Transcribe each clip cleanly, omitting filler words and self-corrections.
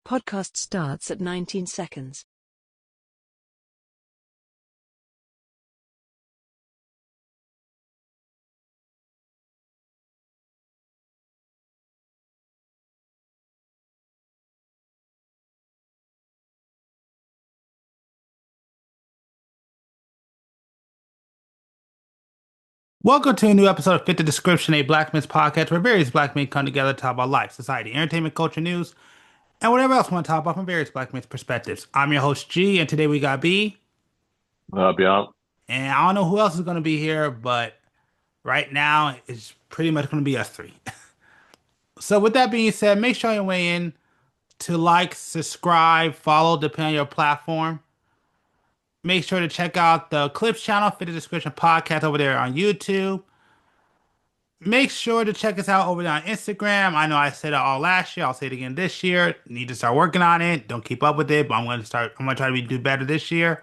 Podcast starts at 19 seconds. Welcome to a new episode of Fit the Description, a Black Men's podcast where various black men come together to talk about life, society, entertainment, culture, news, and whatever else we want to talk about from various black men's perspectives. I'm your host, G, and today we got B. Up, y'all. And I don't know who else is going to be here, but right now it's pretty much going to be us three. So with that being said, make sure you weigh in to like, subscribe, follow, depending on your platform. Make sure to check out the Clips channel, Fit the Description podcast over there on YouTube. Make sure to check us out over there on Instagram. I know I said it all last year. I'll say it again this year. Need to start working on it. Don't keep up with it, but I'm going to try to do better this year.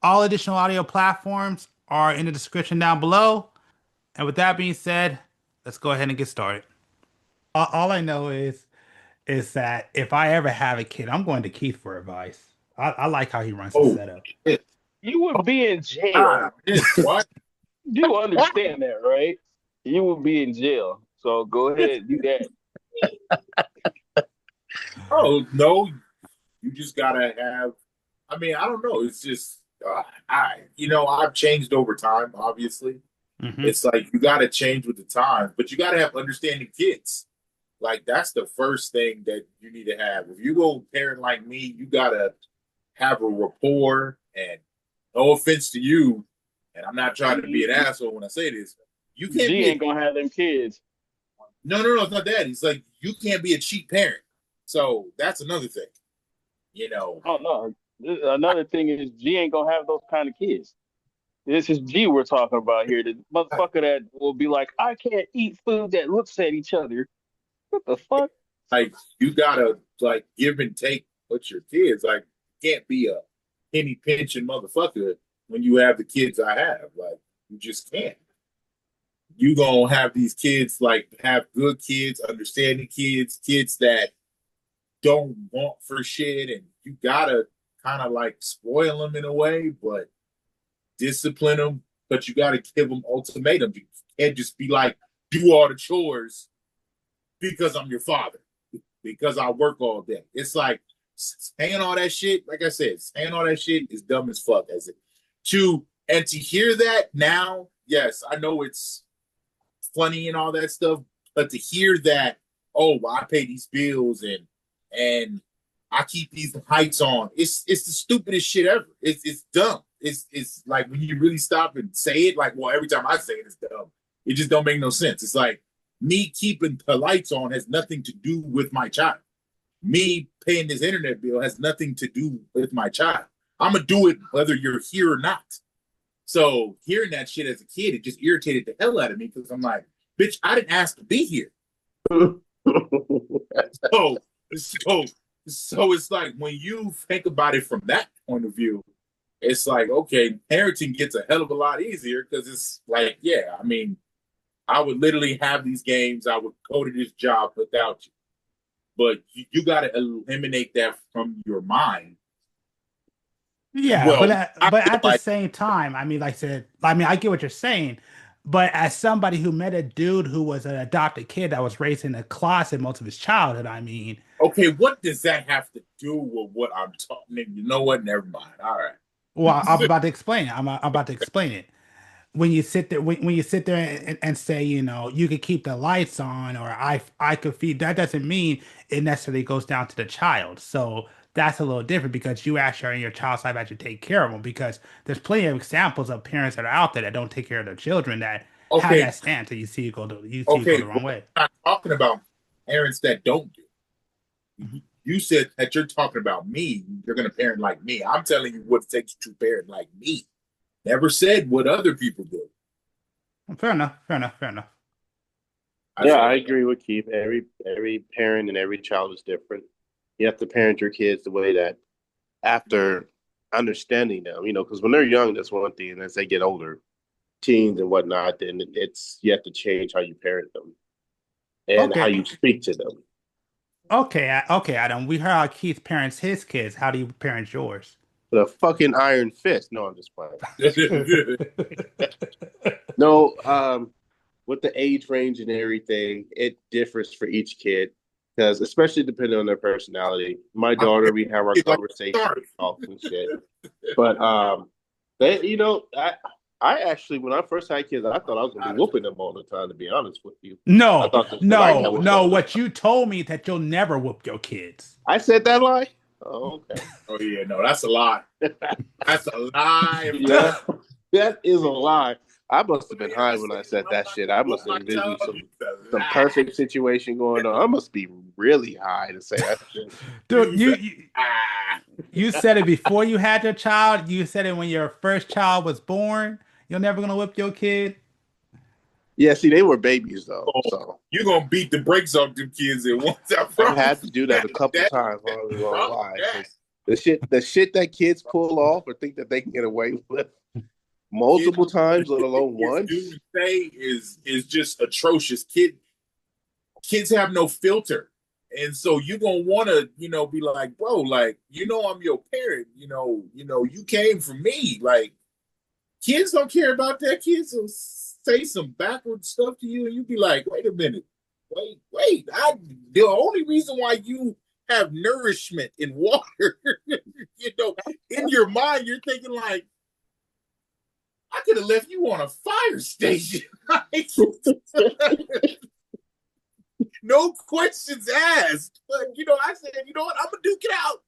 All additional audio platforms are in the description down below. And with that being said, let's go ahead and get started. All I know is that if I ever have a kid, I'm going to Keith for advice. I like how he runs the setup. You would be in jail. Ah, what? You understand that, right? You would be in jail. So go ahead and do that. Oh, no. You just gotta have, I don't know. It's just, I've changed over time, obviously. Mm-hmm. It's like you gotta change with the times, but you gotta have understanding kids. Like, that's the first thing that you need to have. If you go parent like me, you gotta have a rapport, and no offense to you, and I'm not trying to be an asshole when I say this. You can't G ain't gonna have them kids. No, it's not that. It's like you can't be a cheap parent. So that's another thing. Oh no. Another thing is G ain't gonna have those kind of kids. This is G we're talking about here. The motherfucker that will be like, I can't eat food that looks at each other. What the fuck? Like, you gotta like give and take with your kids. Like, you can't be a penny pinching motherfucker when you have the kids I have. Like, you just can't. You gonna have these kids, like, have good kids, understanding kids, kids that don't want for shit, and you gotta kind of like spoil them in a way, but discipline them. But you gotta give them ultimatums. You can't just be like, do all the chores because I'm your father, because I work all day. It's like saying all that shit. Like I said, saying all that shit is dumb as fuck. As it to hear that now, yes, I know it's funny and all that stuff, but to hear that, oh, I pay these bills and I keep these lights on, it's the stupidest shit ever. It's dumb. It's like when you really stop and say it, like, well, every time I say it, it's dumb. It just don't make no sense. It's like me keeping the lights on has nothing to do with my child. Me paying this internet bill has nothing to do with my child. I'm gonna do it whether you're here or not. So hearing that shit as a kid, it just irritated the hell out of me because I'm like, bitch, I didn't ask to be here. So it's like when you think about it from that point of view, it's like, okay, parenting gets a hell of a lot easier because it's like, yeah, I would literally have these games. I would go to this job without you. But you got to eliminate that from your mind. Yeah, Well, but at the same time, like I said, I get what you're saying, but as somebody who met a dude who was an adopted kid that was raised in a closet most of his childhood, okay, what does that have to do with what I'm talking? You know what? Never mind. All right. Well, I'm about to explain it. I'm about to explain it. When you sit there, when you sit there and say, you could keep the lights on, or I could feed, that doesn't mean it necessarily goes down to the child. So that's a little different because you actually are in your child's life actually take care of them, because there's plenty of examples of parents that are out there that don't take care of their children that have that stance, and you see it go the wrong way. I'm not talking about parents that don't do. Mm-hmm. You said that you're talking about me. You're going to parent like me. I'm telling you what it takes to parent like me. Never said what other people do. Fair enough. I agree with Keith. Every parent and every child is different. You have to parent your kids the way that, after understanding them, because when they're young, that's one thing. And as they get older, teens and whatnot, then you have to change how you parent them and how you speak to them. Okay, okay, Adam. We heard how Keith parents his kids. How do you parent yours? With a fucking iron fist. No, I'm just playing. No, with the age range and everything, it differs for each kid because, especially depending on their personality. My daughter, we have our Like, conversation, talks and shit. But they, I actually, when I first had kids, I thought I was gonna be whooping them all the time. To be honest with you, I No, thought that's what I no, was no. gonna do. What you told me that you'll never whoop your kids. I said that lie. Oh, okay. oh yeah, no, that's a lie. That's a lie. Yeah, that is a lie. I must have been high when I said I'm that not shit. gonna I whoop must have my envisioned child. some perfect situation going on. I must be really high to say that shit. Dude, you, Use you ah. you said it before you had your child. You said it when your first child was born. You're never gonna whip your kid. Yeah, see, they were babies though, Oh, so you're gonna beat the brakes off them kids at once. I I promise. had to do that a couple That, times. I don't even gonna promise lie, that. because the shit that kids pull off or think that they can get away with Kids, multiple the times, let shit that alone kids do once. and say is just atrocious. Kids have no filter. And so you're gonna wanna, be like, bro, like, I'm your parent, you came from me. Like, kids don't care about that. Kids will say some backward stuff to you, and you be like, wait a minute, wait. The only reason why you have nourishment in water, in your mind, you're thinking like, I could have left you on a fire station. No questions asked. But I said, you know what? I'm gonna duke it out.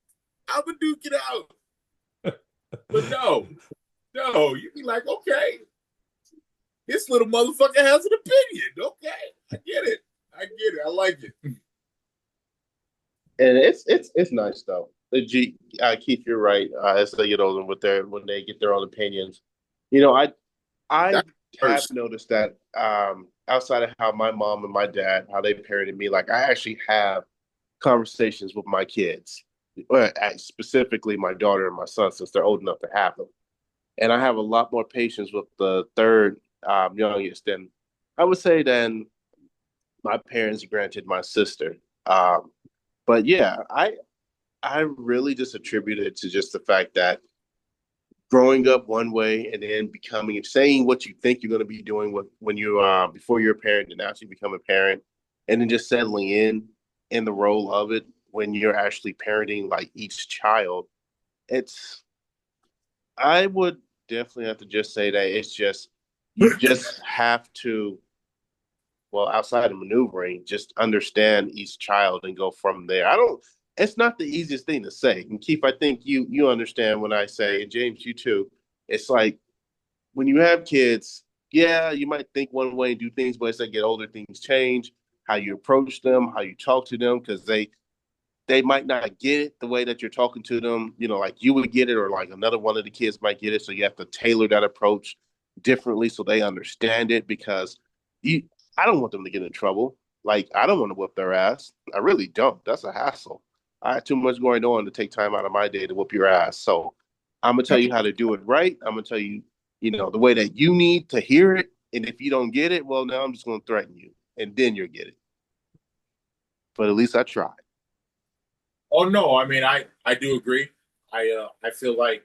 I'm gonna duke it out. But no, you'd be like, okay, this little motherfucker has an opinion. Okay, I get it. I like it. And it's nice though. Keith, you're right. As they get older, when they get their own opinions, I That's have first. noticed that outside of how my mom and my dad, how they parented me, like I actually have conversations with my kids, specifically my daughter and my son, since they're old enough to have them. And I have a lot more patience with the third youngest than I would say than my parents granted my sister. But yeah, I really just attribute it to just the fact that growing up one way and then becoming saying what you think you're going to be doing when you before you're a parent and after you become a parent, and then just settling in the role of it when you're actually parenting like each child. It's I would definitely have to just say that it's just you just have to, well, outside of maneuvering, just understand each child and go from there. I don't. It's not the easiest thing to say. And Keith, I think you understand when I say, and James, you too. It's like when you have kids, yeah, you might think one way and do things, but as they get older, things change. How you approach them, how you talk to them, because they might not get it the way that you're talking to them, like you would get it, or like another one of the kids might get it. So you have to tailor that approach differently so they understand it because you, I don't want them to get in trouble. Like, I don't want to whip their ass. I really don't. That's a hassle. I have too much going on to take time out of my day to whoop your ass. So I'm going to tell you how to do it right. I'm going to tell you, the way that you need to hear it. And if you don't get it, well, now I'm just going to threaten you and then you'll get it. But at least I tried. Oh no, I mean I do agree. I feel like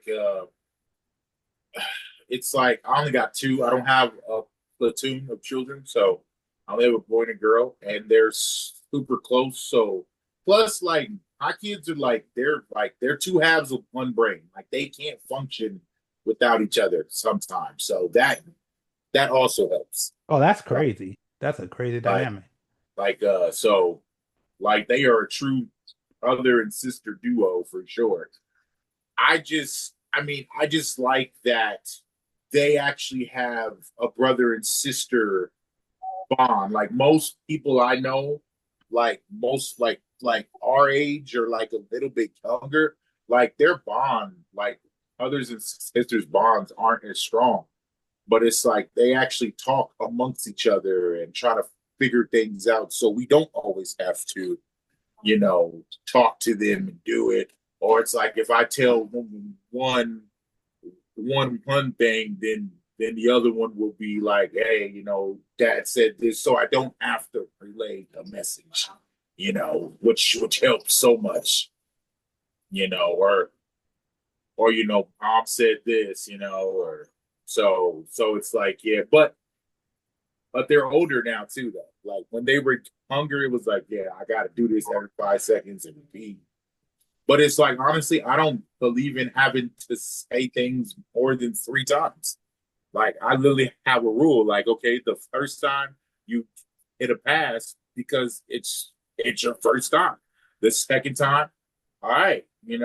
it's like I only got two. I don't have a platoon of children, so I only have a boy and a girl, and they're super close. So plus, like my kids are they're two halves of one brain. Like they can't function without each other sometimes. So that also helps. Oh, that's crazy. That's a crazy Like dynamic. so like they are a true brother and sister duo for sure. I just like that they actually have a brother and sister bond. Like most people I know, like most like our age or like a little bit younger, like their bond, like brothers and sisters bonds aren't as strong. But it's like they actually talk amongst each other and try to figure things out. So we don't always have to, talk to them and do it. Or it's like if I tell one thing, then the other one will be like, hey, dad said this, so I don't have to relay a message. which helps so much, or mom said this, or so it's like, yeah, but they're older now too, though. Like when they were younger, it was like, yeah, I got to do this every 5 seconds and repeat. But it's like, honestly, I don't believe in having to say things more than 3 times. Like I literally have a rule. Like, okay, the first time you hit a pass because it's your first time. The second time, all right, we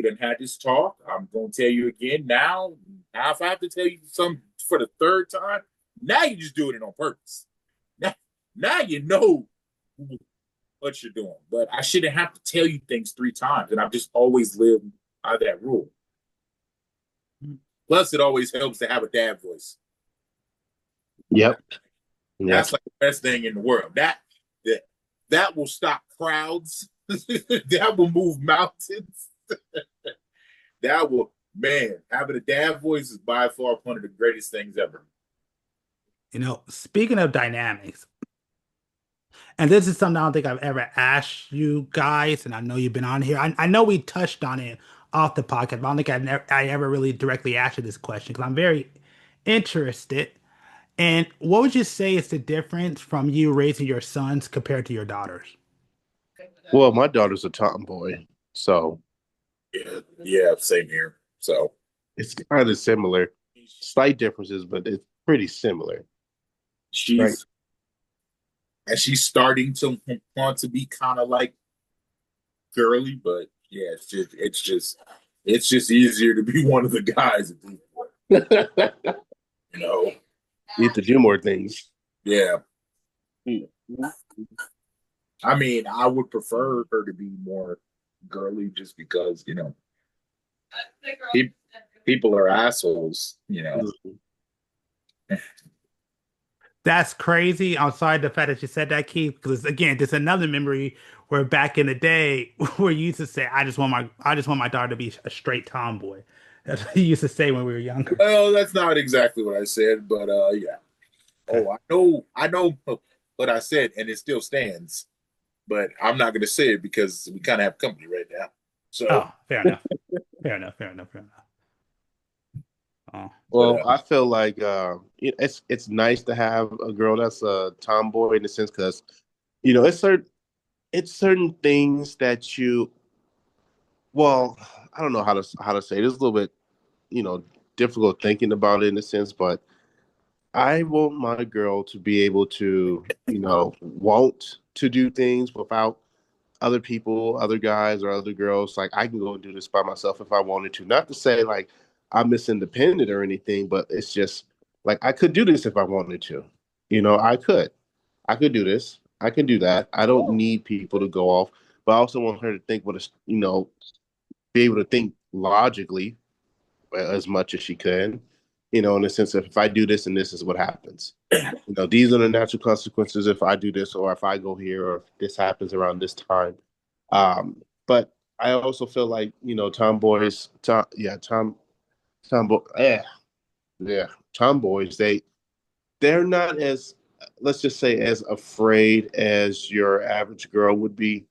done had this talk. I'm gonna tell you again now. Now, if I have to tell you something for the third time, now you just doing it on purpose. Now you know what you're doing. But I shouldn't have to tell you things 3 times, and I've just always lived by that rule. Plus, it always helps to have a dad voice. Yep. That's like the best thing in the world. That will stop crowds. That will move mountains. That will, man, having a dad voice is by far one of the greatest things ever. Speaking of dynamics, and this is something I don't think I've ever asked you guys, and I know you've been on here. I know we touched on it off the podcast, but I don't think I ever really directly asked you this question because I'm very interested. And what would you say is the difference from you raising your sons compared to your daughters? Well, my daughter's a tomboy, so yeah, same here. So it's kind of similar. Slight differences, but it's pretty similar. She's starting to want to be kind of like girly, but yeah, it's just easier to be one of the guys at this point. You have to do more things. Yeah. I mean, I would prefer her to be more girly just because, people are assholes, That's crazy. Outside the fact that you said that, Keith, because again, there's another memory where back in the day where you used to say, I just want my daughter to be a straight tomboy. That's what you used to say when we were younger. Well, that's not exactly what I said, but yeah. Oh, I know what I said, and it still stands. But I'm not going to say it because we kind of have company right now. So, oh, fair enough. Fair enough. Oh. Well, I feel like it's nice to have a girl that's a tomboy in a sense because it's certain things that I don't know how to say it. It's a little bit difficult thinking about it in a sense, but I want my girl to be able to want to do things without other people, other guys or other girls. Like I can go and do this by myself if I wanted to. Not to say like I'm Miss Independent or anything, but it's just like I could do this if I wanted to. I could do this. I can do that. I don't need people to go off, but I also want her to think be able to think logically as much as she can. In the sense of if I do this and this is what happens. These are the natural consequences if I do this or if I go here or if this happens around this time. But I also feel like, tomboys, tomboys, they're not as, let's just say, as afraid as your average girl would be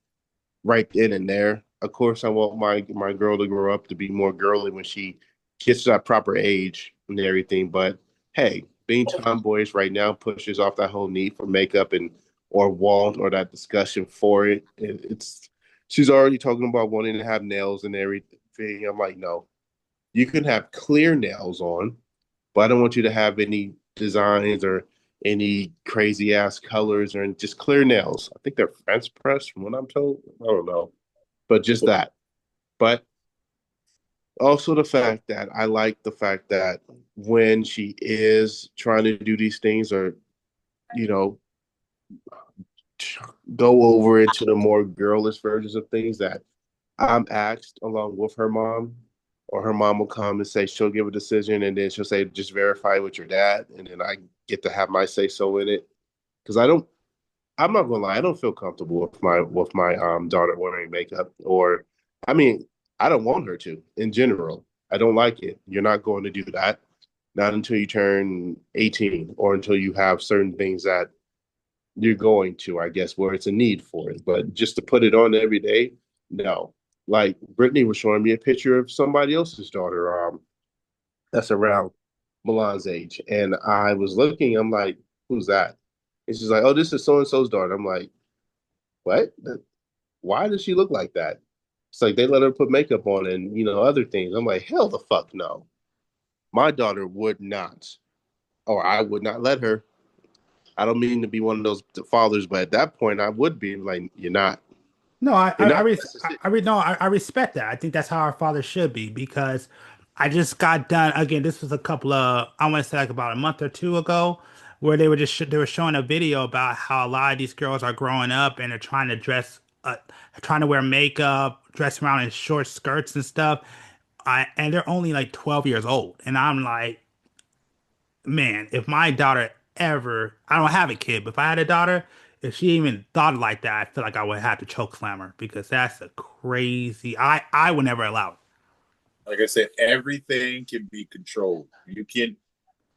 right then and there. Of course, I want my girl to grow up to be more girly when she gets to that proper age and everything. But hey, being tomboyish right now pushes off that whole need for makeup or want or that discussion for it. She's already talking about wanting to have nails and everything. I'm like, no, you can have clear nails on, but I don't want you to have any designs or any crazy ass colors or just clear nails. I think they're French press from what I'm told. I don't know, but just that. But also the fact that I like the fact that when she is trying to do these things or, go over into the more girlish versions of things that I'm asked along with her mom, or her mom will come and say she'll give a decision and then she'll say, just verify with your dad. And then I get to have my say so in it. Cause I'm not gonna lie, I don't feel comfortable with my daughter wearing makeup I don't want her to in general. I don't like it. You're not going to do that. Not until you turn 18 or until you have certain things that you're going to, I guess, where it's a need for it. But just to put it on every day, no. Like Brittany was showing me a picture of somebody else's daughter, that's around Milan's age. And I was looking, I'm like, who's that? And she's like, oh, this is so and so's daughter. I'm like, what? Why does she look like that? It's like they let her put makeup on and, other things. I'm like, hell the fuck no. My daughter would not, or I would not let her. I don't mean to be one of those fathers, but at that point, I would be like, you're not. No, You're not. That's just it. no, I respect that. I think that's how our father should be because I just got done. Again, this was a couple of, I want to say like about a month or two ago, where they were they were showing a video about how a lot of these girls are growing up and they're trying to trying to wear makeup, dress around in short skirts and stuff. And they're only like 12 years old. And I'm like, man, if my daughter ever, I don't have a kid, but if I had a daughter, if she even thought like that, I feel like I would have to choke slam her because that's a crazy. I would never allow it. Like I said, everything can be controlled. You can,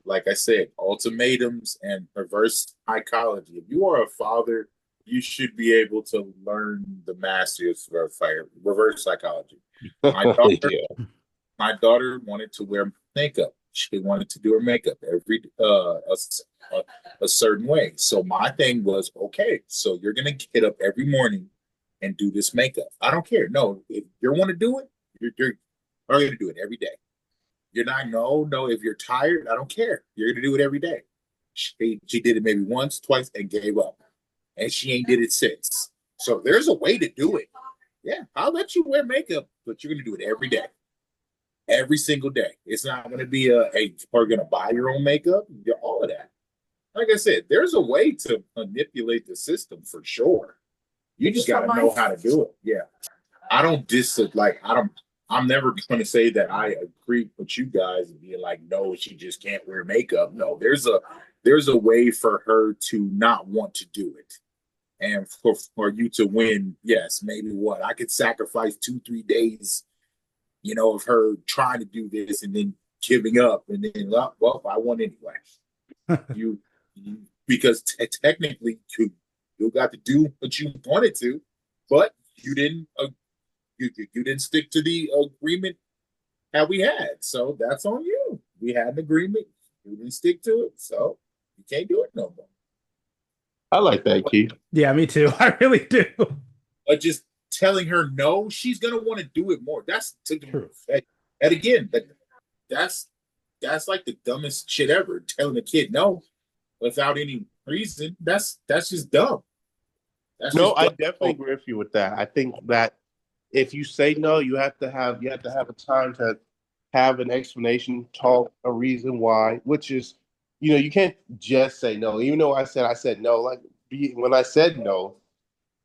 like I said, ultimatums and reverse psychology. If you are a father, you should be able to learn the masters of reverse psychology. My daughter, Yeah. my daughter wanted to wear makeup. She wanted to do her makeup every a certain way. So my thing was, okay, so you're gonna get up every morning and do this makeup. I don't care. No, if you want to do it, you're going to do it every day. You're not, no. If you're tired, I don't care. You're gonna do it every day. She did it maybe once, twice, and gave up, and she ain't did it since. So there's a way to do it. Yeah, I'll let you wear makeup, but you're gonna do it every day, every single day. It's not gonna be hey, you're gonna buy your own makeup, all of that. Like I said, there's a way to manipulate the system for sure. You just gotta know how to do it. Yeah, I don't like I don't. I'm never going to say that I agree with you guys and being like, no, she just can't wear makeup. No, there's a way for her to not want to do it, and for you to win. Yes, maybe what I could sacrifice 2-3 days, of her trying to do this and then giving up, and then well, I won anyway. you, because technically you got to do what you wanted to, but you didn't. You didn't stick to the agreement that we had. So that's on you. We had an agreement. You didn't stick to it. So you can't do it no more. I like that, Keith. Yeah, me too. I really do. But just telling her no, she's gonna want to do it more. That's True. And again, that's like the dumbest shit ever. Telling a kid no without any reason. That's just dumb. No, I definitely agree with you with that. I think that if you say no, you have to have a time to have an explanation, talk, a reason why, which is, you can't just say no. Even though I said no, like when I said no,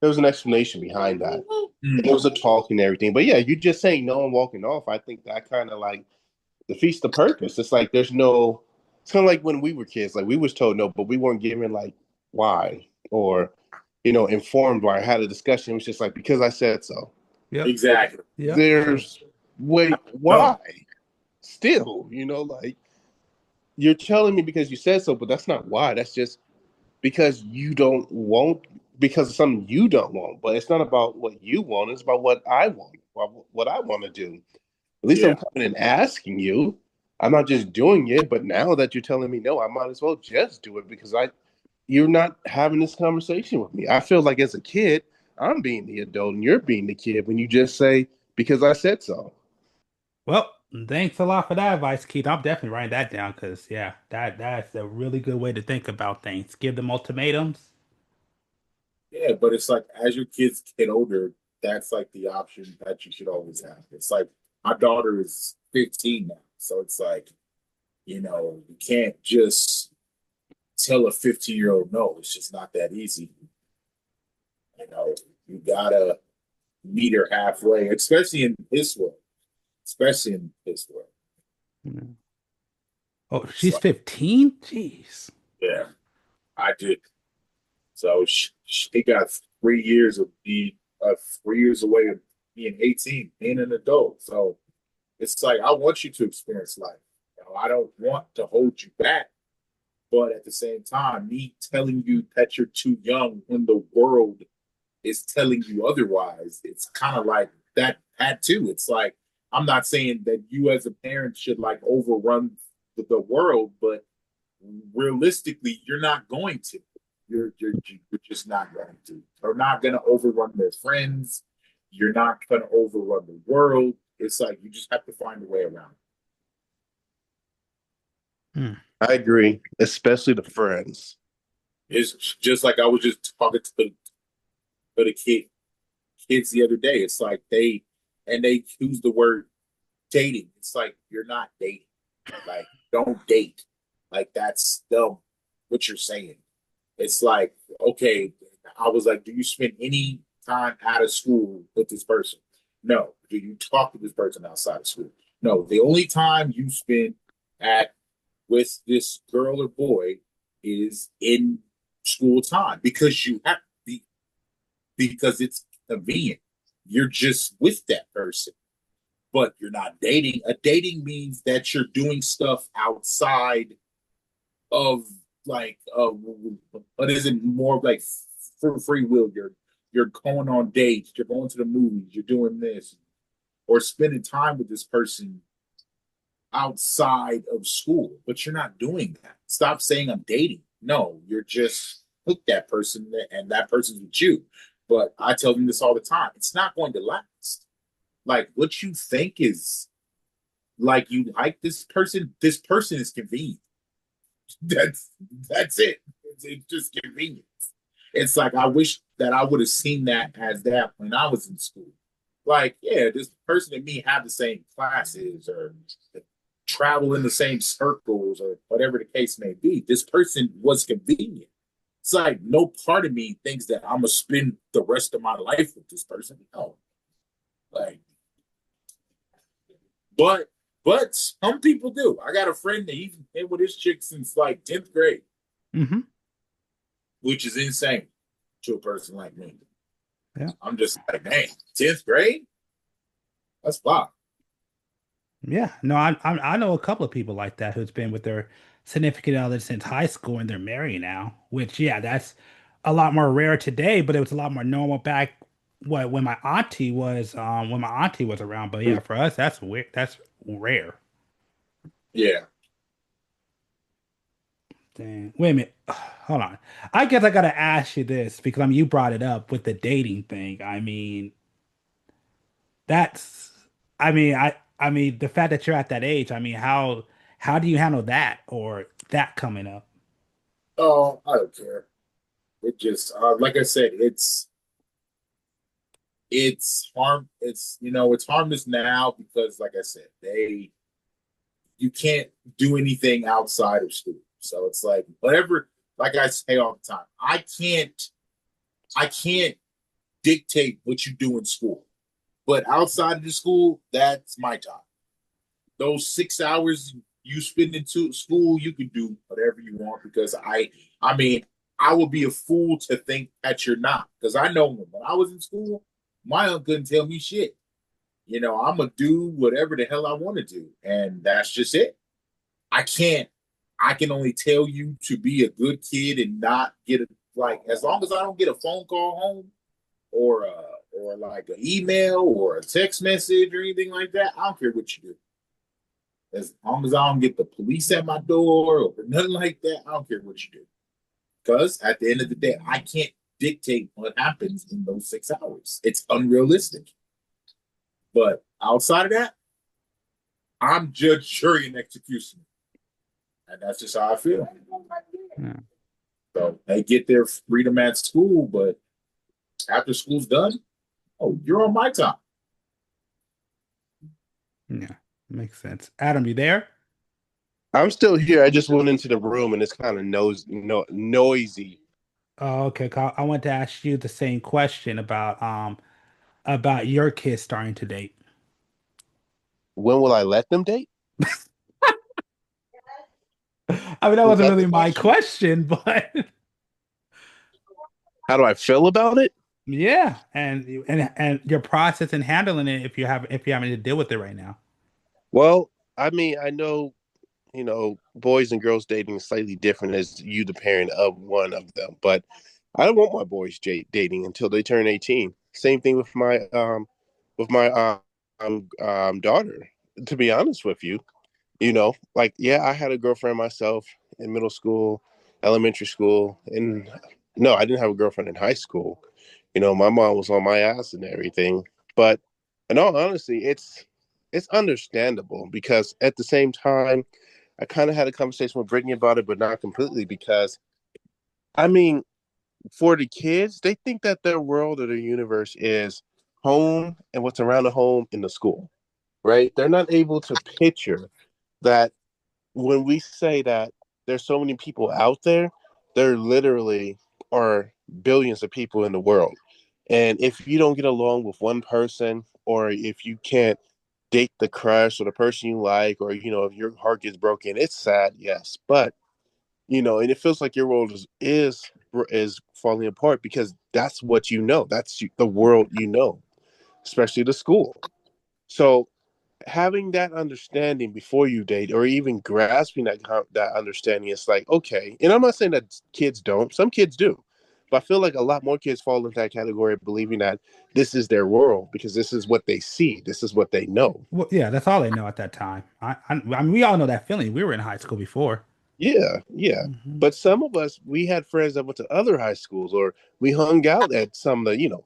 there was an explanation behind that. There was a talk and everything. But yeah, you just saying no and walking off, I think that kind of like defeats the purpose. It's like it's kind of like when we were kids, like we was told no, but we weren't given like why or informed why. I had a discussion. It was just like because I said so. Yep. Exactly. Yep. There's wait, why? Still, like you're telling me because you said so, but that's not why. That's just because you don't want because of something you don't want. But it's not about what you want, it's about what I want, what I want to do. At least I'm coming and asking you. I'm not just doing it, but now that you're telling me no, I might as well just do it because you're not having this conversation with me. I feel like as a kid, I'm being the adult and you're being the kid when you just say, because I said so. Well, thanks a lot for that advice, Keith. I'm definitely writing that down because, yeah, that's a really good way to think about things. Give them ultimatums. Yeah, but it's like as your kids get older, that's like the option that you should always have. It's like my daughter is 15 now, so it's like, you can't just tell a 15-year-old no. It's just not that easy. You gotta meet her halfway, especially in this world. Especially in this world. Yeah. Oh, she's 15? Jeez. Yeah, I did. So she got 3 years of being 3 years away of being 18, being an adult. So it's like I want you to experience life. I don't want to hold you back. But at the same time, me telling you that you're too young when the world is telling you otherwise, it's kind of like that too. It's like, I'm not saying that you as a parent should like overrun the world, but realistically, you're not going to. You're just not going to. You're not going to overrun their friends. You're not going to overrun the world. It's like you just have to find a way around. Hmm. I agree, especially the friends. It's just like I was just talking to the kids the other day. It's like they use the word dating. It's like you're not dating. Like don't date. Like that's dumb. What you're saying. It's like okay. I was like, do you spend any time out of school with this person? No. Do you talk to this person outside of school? No. The only time you spend at with this girl or boy is in school time because you have to be because it's convenient. You're just with that person, but you're not dating. A dating means that you're doing stuff outside of like what is it more like for free will. You're going on dates, you're going to the movies, you're doing this, or spending time with this person outside of school, but you're not doing that. Stop saying I'm dating. No, you're just with that person and that person's with you. But I tell them this all the time. It's not going to last. Like what you think is like you like this person is convenient. That's it. It's just convenient. It's like I wish that I would have seen that as that when I was in school. Like, yeah, this person and me have the same classes or travel in the same circles or whatever the case may be. This person was convenient. It's like no part of me thinks that I'm gonna spend the rest of my life with this person. No, like, but some people do. I got a friend that he's been with his chick since like 10th grade, Mm-hmm. which is insane to a person like me. Yeah. I'm just like, man, 10th grade? That's fine. Yeah, no, I know a couple of people like that who's been with their significant other since high school and they're married now. Which, yeah, that's a lot more rare today, but it was a lot more normal back when my auntie was around. But yeah, for us, that's weird. That's rare. Yeah. Dang. Wait a minute. Hold on. I guess I gotta ask you this because you brought it up with the dating thing. I mean, that's I mean the fact that you're at that age, I mean, how do you handle that or that coming up? Oh, I don't care. It just, like I said, it's harm. It's it's harmless now because, like I said, you can't do anything outside of school. So it's like whatever. Like I say all the time, I can't dictate what you do in school, but outside of the school, that's my time. Those 6 hours you spend into school, you can do whatever you want because I mean, I would be a fool to think that you're not because I know when I was in school, my aunt couldn't tell me shit. I'm gonna do whatever the hell I want to do, and that's just it. I can't. I can only tell you to be a good kid and not get like as long as I don't get a phone call home or like an email or a text message or anything like that. I don't care what you do. As long as I don't get the police at my door or nothing like that, I don't care what you do. Because at the end of the day, I can't dictate what happens in those 6 hours. It's unrealistic. But outside of that, I'm judge, jury, and executioner. And that's just how I feel. Yeah. So they get their freedom at school, but after school's done, oh, you're on my time. Yeah, makes sense. Adam, you there? I'm still here. I just went into the room and it's kind of noisy. Oh, okay. I want to ask you the same question about your kids starting to date. When will I let them date? I mean, that Was wasn't that the really my question? question, but How do I feel about it? yeah, and your process in handling it if you're having to deal with it right now. Well, I mean, I know boys and girls dating is slightly different as you, the parent of one of them. But I don't want my boys dating until they turn 18. Same thing with my daughter. To be honest with you, like, yeah, I had a girlfriend myself in middle school, elementary school, and no, I didn't have a girlfriend in high school. My mom was on my ass and everything. But in all honesty, it's understandable because at the same time, I kind of had a conversation with Brittany about it, but not completely because I mean, for the kids, they think that their world or their universe is home and what's around the home in the school, right? They're not able to picture that when we say that there's so many people out there literally are billions of people in the world. And if you don't get along with one person, or if you can't date the crush or the person you like, or if your heart gets broken, it's sad, yes. But and it feels like your world is falling apart because that's what that's the world, especially the school. So having that understanding before you date, or even grasping that understanding, is like, okay. And I'm not saying that kids don't, some kids do, but I feel like a lot more kids fall into that category of believing that this is their world because this is what they see, this is what they know. Well, yeah, that's all they know at that time. I mean, we all know that feeling. We were in high school before. Yeah, yeah. Hmm. But some of us, we had friends that went to other high schools, or we hung out at some of the,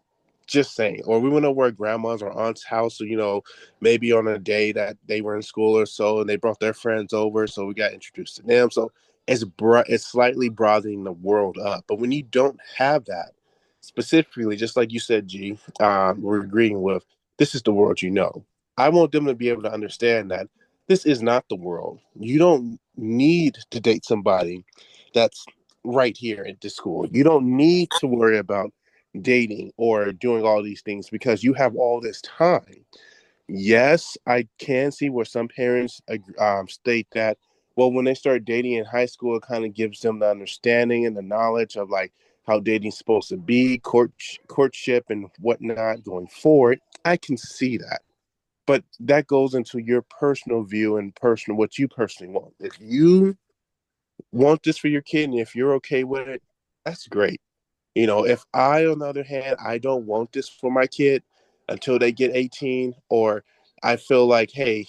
just saying, or we went over at grandma's or aunt's house, or, maybe on a day that they were in school or so, and they brought their friends over. So we got introduced to them. So it's slightly broadening the world up. But when you don't have that, specifically, just like you said, G, we're agreeing with, this is the world I want them to be able to understand that this is not the world. You don't need to date somebody that's right here at the school. You don't need to worry about dating or doing all these things because you have all this time. Yes, I can see where some parents state that, well, when they start dating in high school, it kind of gives them the understanding and the knowledge of like how dating's supposed to be, courtship and whatnot going forward. I can see that, but that goes into your personal view and personal what you personally want. If you want this for your kid and if you're okay with it, that's great. If I, on the other hand, I don't want this for my kid until they get 18, or I feel like, hey,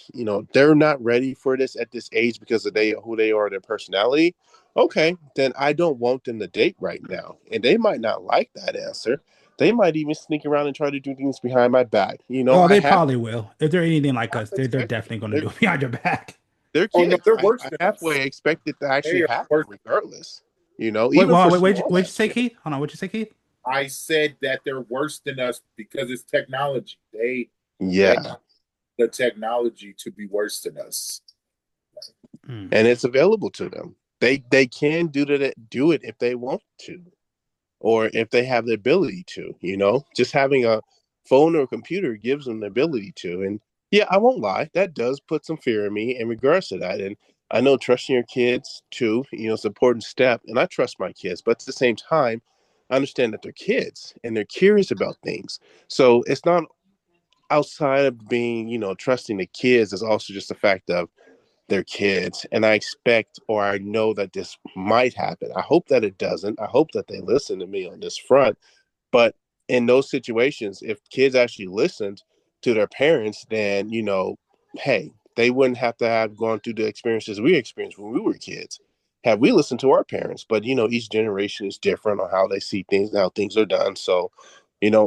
they're not ready for this at this age because of who they are, their personality. Okay, then I don't want them to date right now. And they might not like that answer. They might even sneak around and try to do things behind my back. Oh, I they have probably will. If they're anything like half us, they're expected. definitely going to They're do it behind your back. they're Oh no, kids. they're I, worse I than us. halfway expect it to actually They are happen worse. regardless. Wait, Even for what'd you small ass say, shit. Keith? Hold on, what'd you say, Keith? I said that they're worse than us because it's technology. They Yeah. the technology to be worse than us. Hmm. And it's available to them. They can do it if they want to, or if they have the ability to. Just having a phone or a computer gives them the ability to. And yeah, I won't lie, that does put some fear in me in regards to that. And I know trusting your kids too, it's an important step. And I trust my kids, but at the same time, I understand that they're kids and they're curious about things. So it's not outside of being, trusting the kids. Is also just the fact of their kids, and I expect, or I know that this might happen. I hope that it doesn't. I hope that they listen to me on this front. But in those situations, if kids actually listened to their parents, then hey, they wouldn't have to have gone through the experiences we experienced when we were kids. Have we listened to our parents? But each generation is different on how they see things and how things are done. So,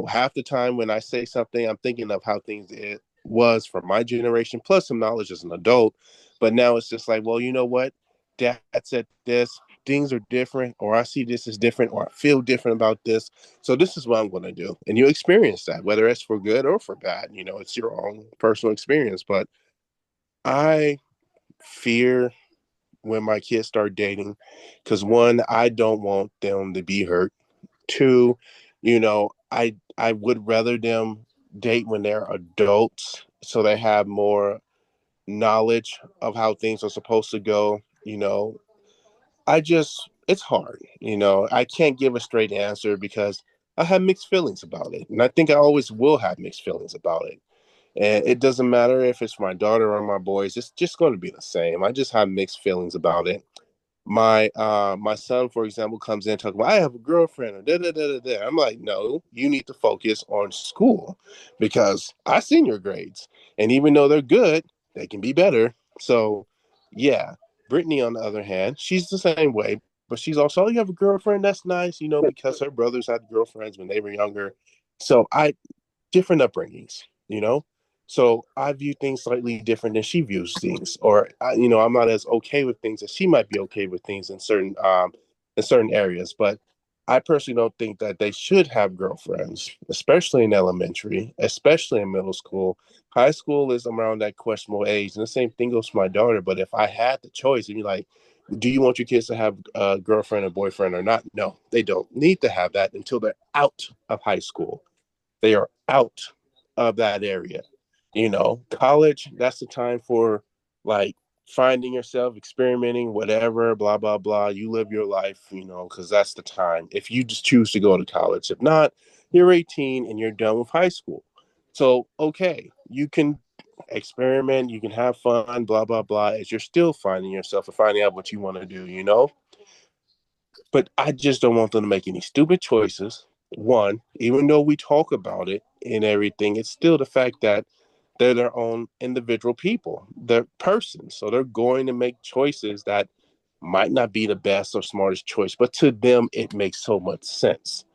half the time when I say something, I'm thinking of how things it was for my generation, plus some knowledge as an adult. But now it's just like, well, you know what? Dad said this, things are different, or I see this as different, or I feel different about this. So this is what I'm going to do. And you experience that, whether it's for good or for bad. It's your own personal experience. But I fear when my kids start dating because one, I don't want them to be hurt. Two, I would rather them date when they're adults so they have more knowledge of how things are supposed to go. It's hard. I can't give a straight answer because I have mixed feelings about it. And I think I always will have mixed feelings about it. And it doesn't matter if it's my daughter or my boys, it's just going to be the same. I just have mixed feelings about it. My son, for example, comes in talking about I have a girlfriend or da da da da da. I'm like, no, you need to focus on school because I seen your grades, and even though they're good, they can be better. So, yeah. Brittany, on the other hand, she's the same way, but she's also, oh, you have a girlfriend. That's nice, because her brothers had girlfriends when they were younger. So I different upbringings, you know? So I view things slightly different than she views things, or I'm not as okay with things as she might be okay with things in certain areas. But I personally don't think that they should have girlfriends, especially in elementary, especially in middle school. High school is around that questionable age, and the same thing goes for my daughter. But if I had the choice, it'd be like, do you want your kids to have a girlfriend or boyfriend or not? No, they don't need to have that until they're out of high school. They are out of that area. College, that's the time for like finding yourself, experimenting, whatever, blah, blah, blah. You live your life, because that's the time. If you just choose to go to college, if not, you're 18 and you're done with high school. So, okay, you can experiment, you can have fun, blah, blah, blah, as you're still finding yourself and finding out what you want to do. But I just don't want them to make any stupid choices. One, even though we talk about it and everything, it's still the fact that they're their own individual people. They're persons. So they're going to make choices that might not be the best or smartest choice, but to them, it makes so much sense.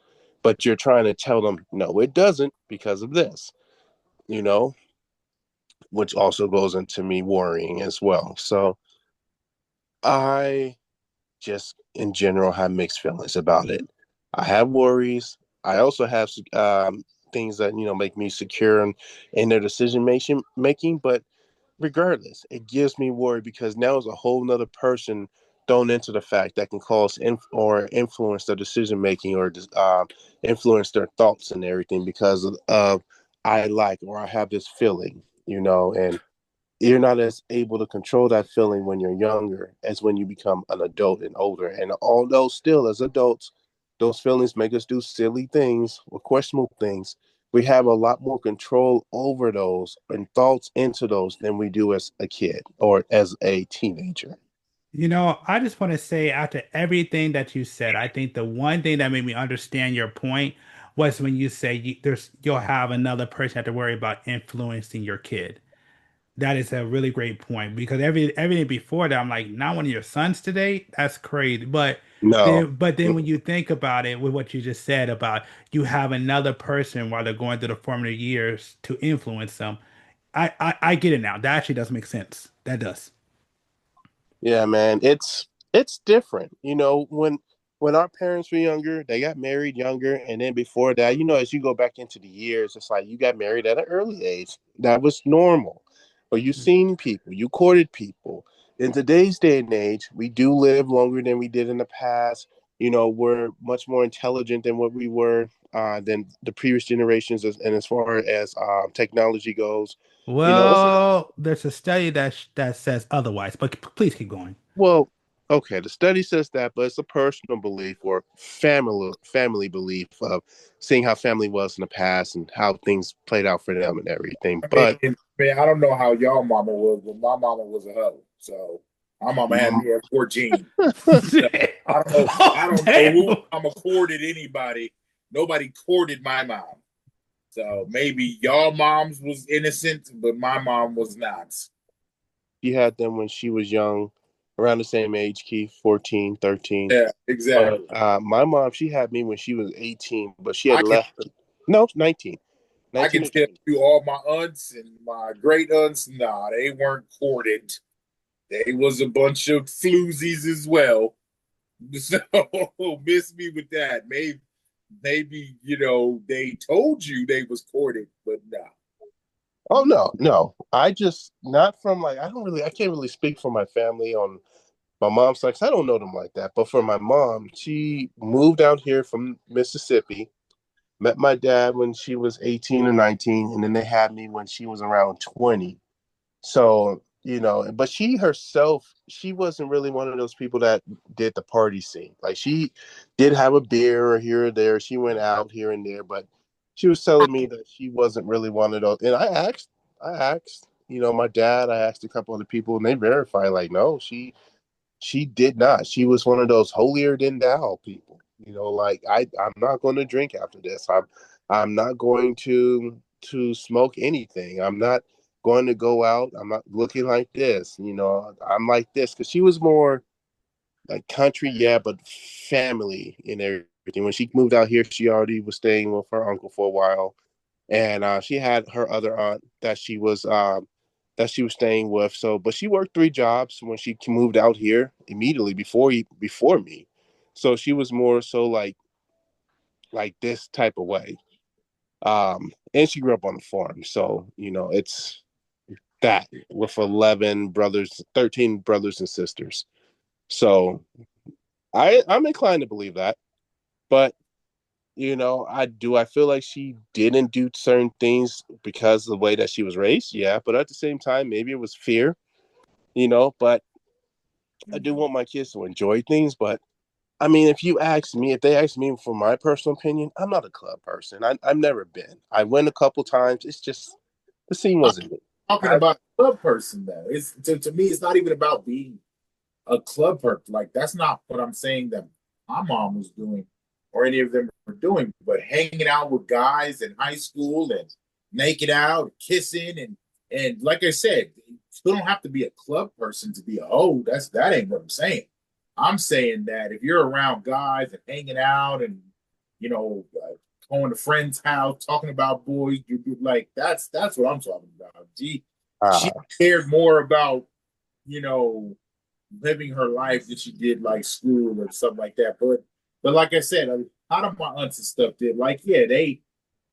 But you're trying to tell them, no, it doesn't because of this, you know, which also goes into me worrying as well. So I just in general have mixed feelings about it. I have worries. I also have things that make me secure in their decision making. But regardless, it gives me worry because now is a whole nother person thrown into the fact that can cause or influence their decision making or influence their thoughts and everything because of I like or I have this feeling, and you're not as able to control that feeling when you're younger as when you become an adult and older. And although still as adults, those feelings make us do silly things or questionable things, we have a lot more control over those and thoughts into those than we do as a kid or as a teenager. I just want to say after everything that you said, I think the one thing that made me understand your point was when you say you'll have another person have to worry about influencing your kid. That is a really great point because everything before that, I'm like, not one of your sons today? That's crazy. But No. then when you think about it with what you just said about you have another person while they're going through the formative years to influence them, I get it now. That actually does make sense. That does. Yeah, man, it's different. When our parents were younger, they got married younger, and then before that, as you go back into the years, it's like you got married at an early age. That was normal. But you seen people, you courted people. In today's day and age, we do live longer than we did in the past. We're much more intelligent than what we were than the previous generations, and as far as technology goes, it's Well, there's a study that says otherwise, but please keep going. Well, okay, the study says that, but it's a personal belief or family belief of seeing how family was in the past and how things played out for them and everything. I But man, I don't know how y'all mama was, but my mama was a hoe. So my mama had me at 14. So I don't know. I Oh, don't know damn. who mama courted anybody. Nobody courted my mom. So maybe y'all moms was innocent, but my mom was not. she had them when she was young, around the same age, Keith, 14, 13. Yeah, But exactly. my mom, she had me when she was 18, but she had I can left. No, 19. I 19 can or tell 20. you all my aunts and my great aunts, nah, they weren't courted. They was a bunch of floozies as well. So miss me with that. Maybe they told you they was courted, but nah. Oh, no, no. I just, not from like, I can't really speak for my family on my mom's side, 'cause I don't know them like that. But for my mom, she moved out here from Mississippi, met my dad when she was 18 or 19, and then they had me when she was around 20. So, but she herself, she wasn't really one of those people that did the party scene. Like she did have a beer or here or there. She went out here and there, but she was telling me that she wasn't really one of those. And I asked, I asked, my dad, I asked a couple other people, and they verified, like, no, she did not. She was one of those holier than thou people. Like I'm not going to drink after this. I'm not going to smoke anything. I'm not going to go out. I'm not looking like this. I'm like this because she was more like country, yeah, but family and everything. When she moved out here, she already was staying with her uncle for a while, and she had her other aunt that she was staying with. So, but she worked 3 jobs when she moved out here immediately before me. So she was more so like this type of way. And she grew up on a farm, so it's that with 11 brothers, 13 brothers and sisters. So I'm inclined to believe that, but I feel like she didn't do certain things because of the way that she was raised. Yeah, but at the same time, maybe it was fear, but I do want my kids to enjoy things. But I mean, if they ask me for my personal opinion, I'm not a club person. I've never been. I went a couple times. It's just the scene wasn't it. Talking about a club person though. It's to me, it's not even about being a club person. Like that's not what I'm saying that my mom was doing or any of them were doing, but hanging out with guys in high school and naked out, kissing and like I said, you don't have to be a club person to be a hoe. That ain't what I'm saying. I'm saying that if you're around guys and hanging out and going to friends' house, talking about boys, you like that's what I'm talking about. She cared more about you know living her life than she did like school or something like that. But like I said, a lot of my aunts and stuff did. Like yeah, they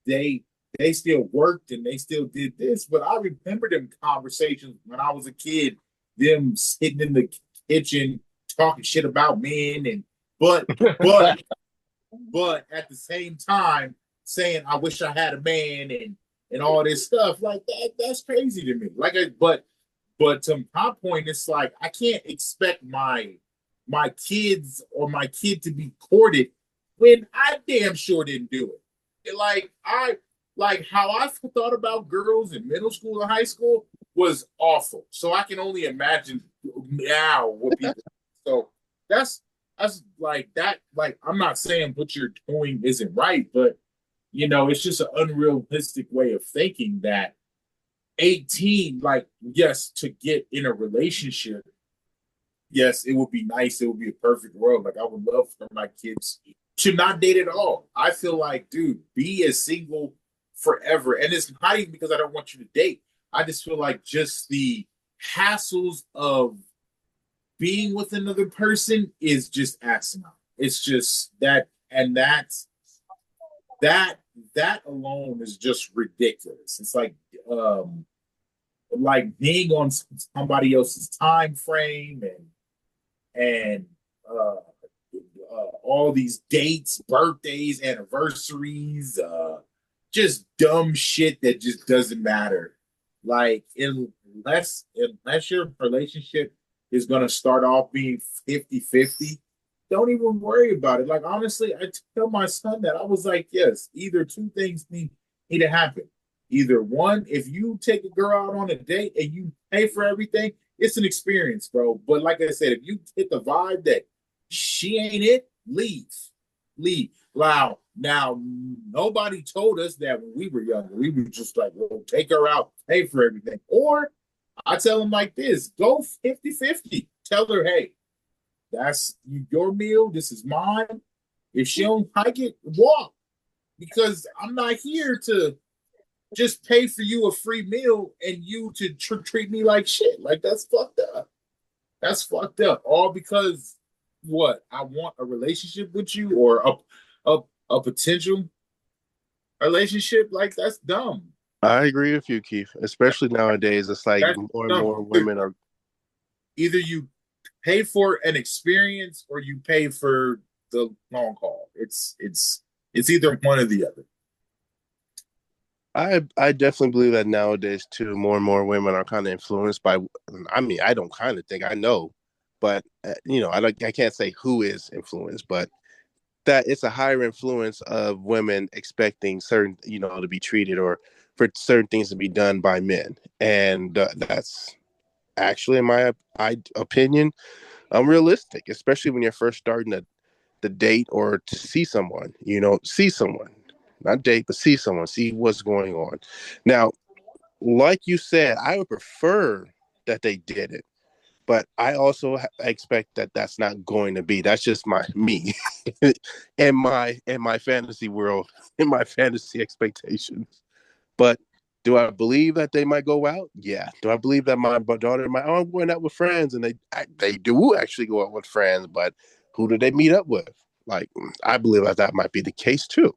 they still worked and they still did this. But I remember them conversations when I was a kid, them sitting in the kitchen talking shit about men and but but at the same time saying I wish I had a man and all this stuff like that's crazy to me. But to my point, it's like I can't expect my kids or my kid to be courted when I damn sure didn't do it. Like how I thought about girls in middle school and high school was awful. So I can only imagine now what people. So that's like that. Like I'm not saying what you're doing isn't right, but it's just an unrealistic way of thinking that 18, like, yes, to get in a relationship, yes, it would be nice. It would be a perfect world. Like, I would love for my kids to not date at all. I feel like, dude, be as single forever. And it's not even because I don't want you to date. I just feel like just the hassles of being with another person is just asinine. It's just that, and that that alone is just ridiculous. It's like being on somebody else's time frame and all these dates, birthdays, anniversaries, just dumb shit that just doesn't matter. Like unless your relationship is gonna start off being 50-50, don't even worry about it. Like honestly, I tell my son that I was like, yes, either two things need to happen. Either one, if you take a girl out on a date and you pay for everything, it's an experience, bro. But like I said, if you get the vibe that she ain't it, leave. Leave. Now, nobody told us that when we were younger. We were just like, well, take her out, pay for everything. Or I tell them like this, go 50-50. Tell her, hey, that's your meal. This is mine. If she don't like it, walk. Because I'm not here to just pay for you a free meal and you to treat me like shit. Like that's fucked up. That's fucked up. All because what? I want a relationship with you or a potential relationship. Like that's dumb. I agree with you, Keith. Especially nowadays, it's like That's more and dumb. more women are. Either you pay for an experience or you pay for the long haul. It's either one or the other. I definitely believe that nowadays too, more and more women are kind of influenced by. I mean, I don't kind of think I know, but I can't say who is influenced, but that it's a higher influence of women expecting certain, to be treated or for certain things to be done by men, and that's actually, in my opinion, unrealistic, especially when you're first starting the date or to see someone. See someone, not date, but see someone, see what's going on. Now, like you said, I would prefer that they did it, but I also expect that that's not going to be. That's just me, in my fantasy world, in my fantasy expectations. But do I believe that they might go out? Yeah. Do I believe that my daughter might? Oh, I'm going out with friends, and they do actually go out with friends. But who do they meet up with? Like, I believe that might be the case too.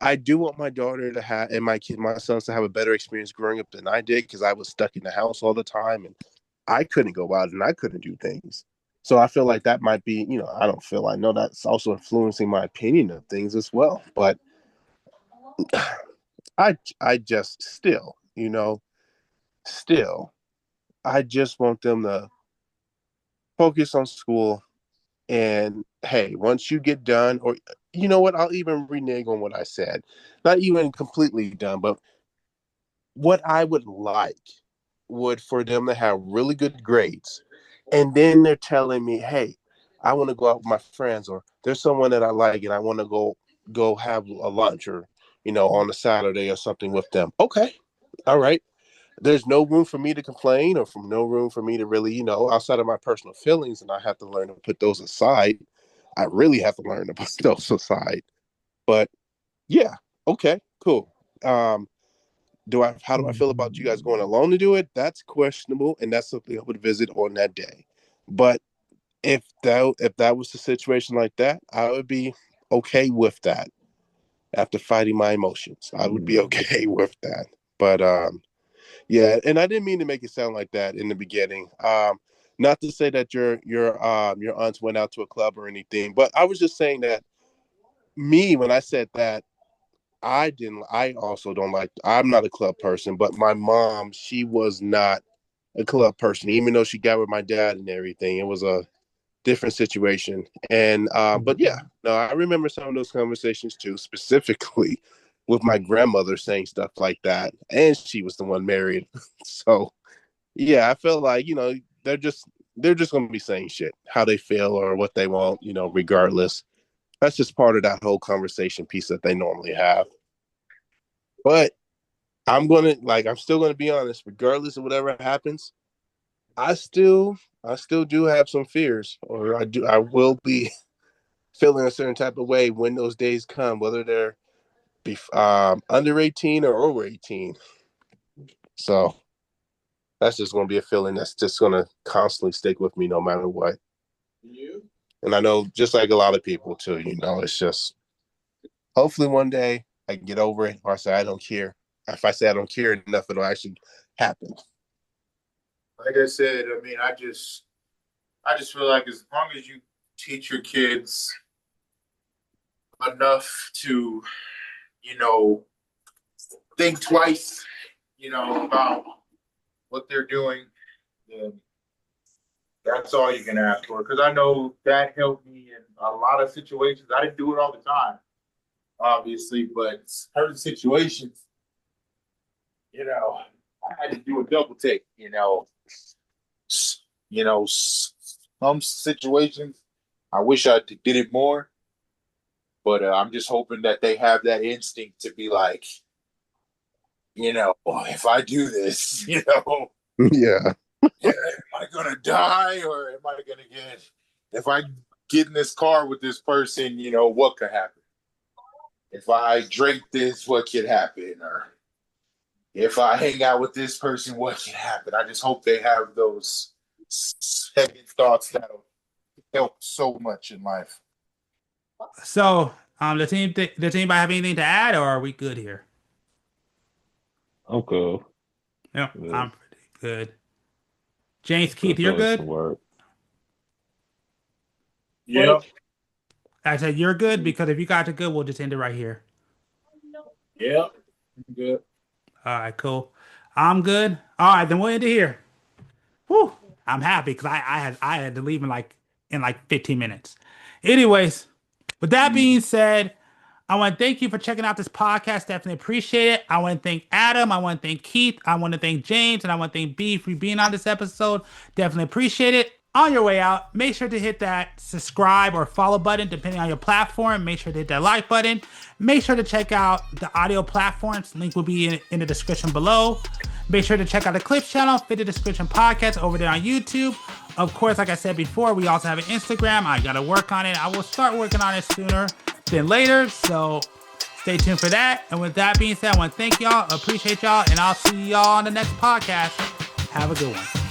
I do want my daughter to have, and my sons to have a better experience growing up than I did, because I was stuck in the house all the time and I couldn't go out and I couldn't do things. So I feel like that might be, I don't feel, I know that's also influencing my opinion of things as well. But I just still, I just want them to focus on school. And hey, once you get done, or you know what, I'll even renege on what I said. Not even completely done, but what I would like would for them to have really good grades. And then they're telling me, hey, I want to go out with my friends, or there's someone that I like and I want to go have a lunch, or on a Saturday or something with them. Okay. All right. There's no room for me to complain, or from no room for me to really, outside of my personal feelings, and I have to learn to put those aside. I really have to learn to put those aside. But yeah, okay, cool. Um, how do I feel about you guys going alone to do it? That's questionable, and that's something I would visit on that day. But if that was the situation like that, I would be okay with that. After fighting my emotions, I would be okay with that. But yeah, and I didn't mean to make it sound like that in the beginning. Not to say that your aunts went out to a club or anything, but I was just saying that, when I said that, I also don't like, I'm not a club person, but my mom, she was not a club person, even though she got with my dad and everything. It was a different situation. And but yeah, no, I remember some of those conversations too, specifically with my grandmother saying stuff like that, and she was the one married. So yeah, I felt like, they're just gonna be saying shit, how they feel or what they want, regardless. That's just part of that whole conversation piece that they normally have. But I'm still gonna be honest, regardless of whatever happens. I still do have some fears, or I will be feeling a certain type of way when those days come, whether they're under 18 or over 18. So that's just going to be a feeling that's just going to constantly stick with me no matter what. And I know, just like a lot of people too, it's just, hopefully one day I can get over it, or I say I don't care. If I say I don't care enough, it'll actually happen. Like I said, I mean, I just feel like as long as you teach your kids enough to, you know, think twice, about what they're doing, then that's all you can ask for. Because I know that helped me in a lot of situations. I didn't do it all the time, obviously, but certain situations, I had to do a double take. Some situations I wish I did it more, but I'm just hoping that they have that instinct to be like, if I do this, Yeah. am I gonna die, or am I gonna if I get in this car with this person, what could happen? If I drink this, what could happen? Or if I hang out with this person, what can happen? I just hope they have those second thoughts that'll help so much in life. So, does anybody have anything to add, or are we good here? I'm cool. Yeah, Yeah. I'm pretty good. James, Keith, Still you're doing some good? work. Yeah, I said you're good, because if you guys are good, we'll just end it right here. yeah, good. All right, cool. I'm good. All right, then we'll end it here. Whew. I'm happy because I had to leave in like 15 minutes. Anyways, with that being said, I want to thank you for checking out this podcast. Definitely appreciate it. I want to thank Adam. I want to thank Keith. I want to thank James. And I want to thank B for being on this episode. Definitely appreciate it. On your way out, make sure to hit that subscribe or follow button, depending on your platform. Make sure to hit that like button. Make sure to check out the audio platforms. Link will be in the description below. Make sure to check out the Clips channel, Fit the Description Podcast over there on YouTube. Of course, like I said before, we also have an Instagram. I got to work on it. I will start working on it sooner than later. So stay tuned for that. And with that being said, I want to thank y'all, appreciate y'all, and I'll see y'all on the next podcast. Have a good one.